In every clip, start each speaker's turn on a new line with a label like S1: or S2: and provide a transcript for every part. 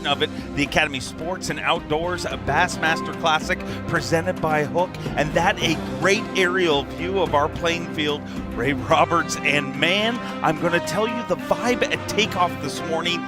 S1: of it, the Academy Sports and Outdoors Bassmaster Classic presented by Hook, and that a great aerial view of our playing field, Ray Roberts. And man, I'm going to tell you the vibe at takeoff this morning.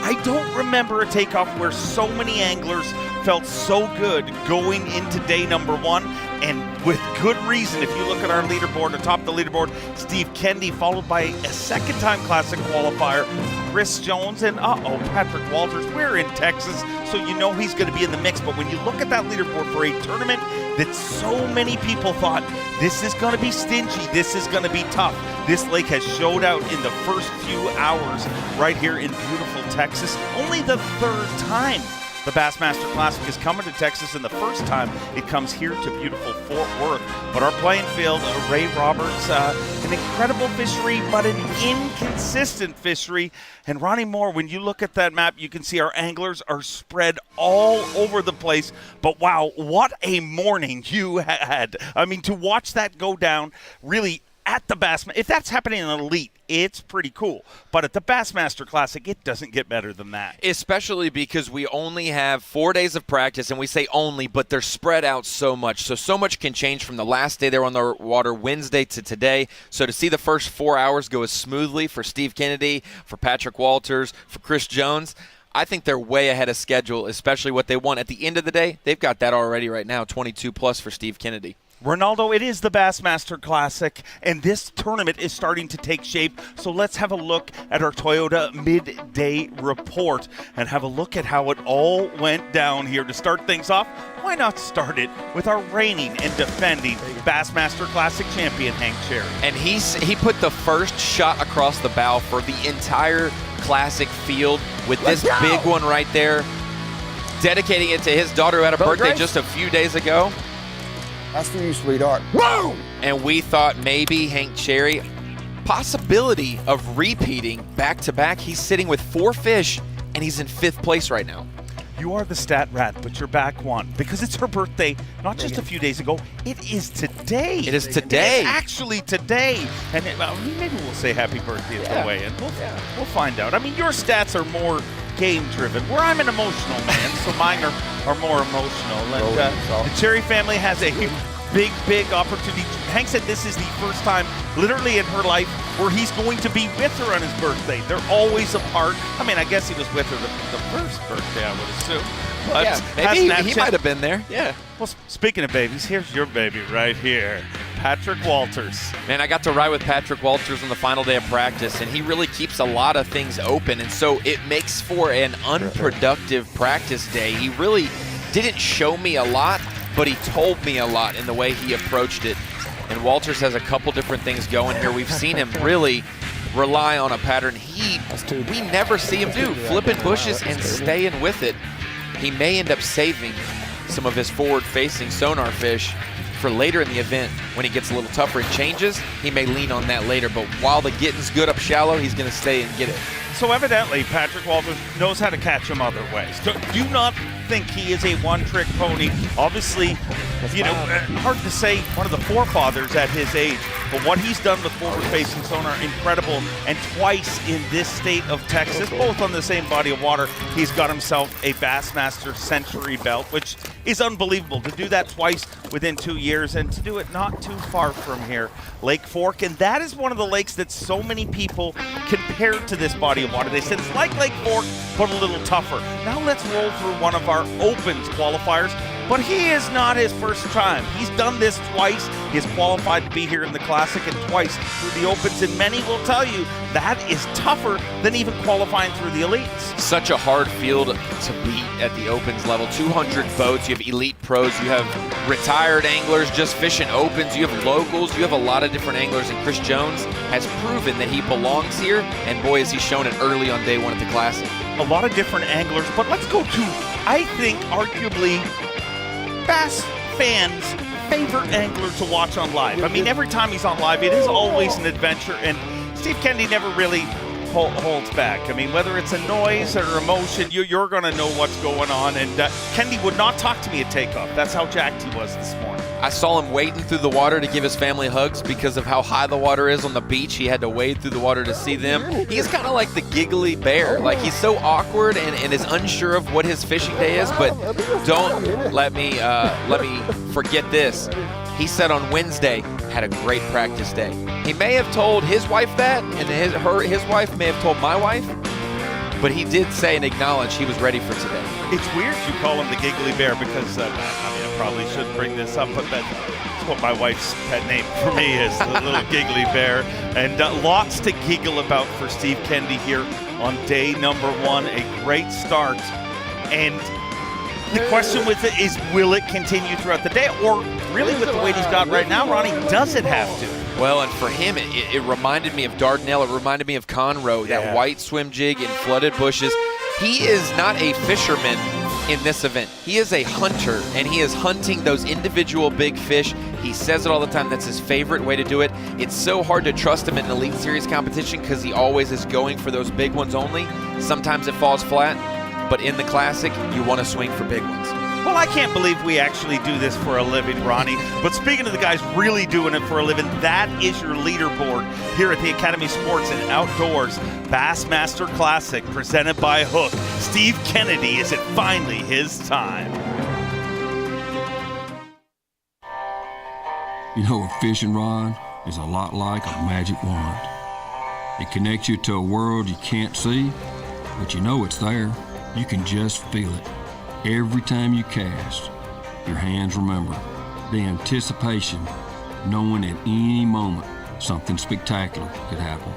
S1: I don't remember a takeoff where so many anglers felt so good going into day number one, and with good reason. If you look at our leaderboard, atop the leaderboard, Steve Kennedy, followed by a second-time Classic qualifier, Chris Jones, and Patrick Walters. We're in Texas, so you know he's going to be in the mix. But when you look at that leaderboard for a tournament that so many people thought, this is going to be stingy, this is going to be tough, this lake has showed out in the first few hours right here in beautiful Texas. Only the third time the Bassmaster Classic is coming to Texas, and the first time it comes here to beautiful Fort Worth. But our playing field, Ray Roberts, an incredible fishery, but an inconsistent fishery. And Ronnie Moore, when you look at that map, you can see our anglers are spread all over the place. But wow, what a morning you had. I mean, to watch that go down, really, at the Bassmaster, if that's happening in an elite, it's pretty cool. But at the Bassmaster Classic, it doesn't get better than that.
S2: Especially because we only have 4 days of practice, and we say only, but they're spread out so much. So much can change from the last day they were on the water, Wednesday, to today. So to see the first 4 hours go as smoothly for Steve Kennedy, for Patrick Walters, for Chris Jones, I think they're way ahead of schedule, especially what they want. At the end of the day, they've got that already right now, 22 plus for Steve Kennedy.
S1: Ronaldo, it is the Bassmaster Classic, and this tournament is starting to take shape. So let's have a look at our Toyota midday report and have a look at how it all went down here. To start things off, why not start it with our reigning and defending Bassmaster Classic champion, Hank Cherry.
S2: And he put the first shot across the bow for the entire Classic field with this big one right there, dedicating it to his daughter who had a birthday just a few days ago.
S3: That's for you, sweetheart. Boom!
S2: And we thought maybe Hank Cherry, possibility of repeating back-to-back. He's sitting with 4 fish, and he's in 5th place right now.
S1: You are the stat rat, but you're back one because it's her birthday, not just a few days ago. It is today.
S2: It is today.
S1: It is actually today. And maybe we'll say happy birthday at the weigh-in. We'll find out. I mean, your stats are more game-driven, where I'm an emotional man, so mine are more emotional. And the Cherry family has a big opportunity. Hank said this is the first time, literally in her life, where he's going to be with her on his birthday. They're always apart. I mean, I guess he was with her the first birthday, I would assume. But
S2: yeah, maybe he might have been there. Yeah.
S1: Well, speaking of babies, here's your baby right here, Patrick Walters.
S2: Man, I got to ride with Patrick Walters on the final day of practice, and he really keeps a lot of things open, and so it makes for an unproductive practice day. He really didn't show me a lot, but he told me a lot in the way he approached it. And Walters has a couple different things going here. We've seen him really rely on a pattern we never see him do, flipping bushes and staying with it. He may end up saving some of his forward-facing sonar fish for later in the event when he gets a little tougher and changes. He may lean on that later, but while the getting's good up shallow, he's going to stay and get it.
S1: So evidently, Patrick Walters knows how to catch him other ways. Do not think he is a one-trick pony. Obviously, hard to say one of the forefathers at his age, but what he's done with forward-facing sonar, incredible. And twice in this state of Texas, both on the same body of water, he's got himself a Bassmaster Century belt, which is unbelievable. To do that twice within 2 years, and to do it not too far from here, Lake Fork. And that is one of the lakes that so many people compared to this body of water. They said it's like Lake Fork, but a little tougher. Now let's roll through one of our Opens qualifiers, but he is not his first time. He's done this twice. He's qualified to be here in the Classic, and twice through the Opens, and many will tell you that is tougher than even qualifying through the Elites.
S2: Such a hard field to beat at the Opens level. 200 boats, you have elite pros, you have retired anglers just fishing Opens, you have locals, you have a lot of different anglers, and Chris Jones has proven that he belongs here, and boy, has he shown it early on day one at the Classic.
S1: A lot of different anglers, but let's go to, I think, arguably Bass fans' favorite angler to watch on live. I mean, every time he's on live, it is always an adventure, and Steve Kennedy never really holds back. I mean, whether it's a noise or emotion, you're going to know what's going on, and Kennedy would not talk to me at takeoff. That's how jacked he was this morning.
S2: I saw him wading through the water to give his family hugs because of how high the water is on the beach. He had to wade through the water to see them. He's kind of like the giggly bear. Like, he's so awkward and is unsure of what his fishing day is, but don't let me forget this. He said on Wednesday, had a great practice day. He may have told his wife that, and his wife may have told my wife, but he did say and acknowledge he was ready for today.
S1: It's weird you call him the giggly bear because, I probably shouldn't bring this up, but that's what my wife's pet name for me is, the little giggly bear. And lots to giggle about for Steve Kennedy here on day number 1. A great start. And the question with it is, will it continue throughout the day? Or really with the weight he's got right now, Ronnie, does it have to?
S2: Well, and for him, it reminded me of Dardanelle. It reminded me of Conroe, that white swim jig in flooded bushes. He is not a fisherman in this event. He is a hunter, and he is hunting those individual big fish. He says it all the time. That's his favorite way to do it. It's so hard to trust him in an Elite Series competition because he always is going for those big ones only. Sometimes it falls flat, but in the Classic, you want to swing for big ones.
S1: Well, I can't believe we actually do this for a living, Ronnie. But speaking of the guys really doing it for a living, that is your leaderboard here at the Academy Sports and Outdoors Bassmaster Classic presented by Hook. Steve Kennedy, is it finally his time?
S4: You know, a fishing rod is a lot like a magic wand. It connects you to a world you can't see, but you know it's there. You can just feel it. Every time you cast, your hands remember the anticipation, knowing at any moment something spectacular could happen.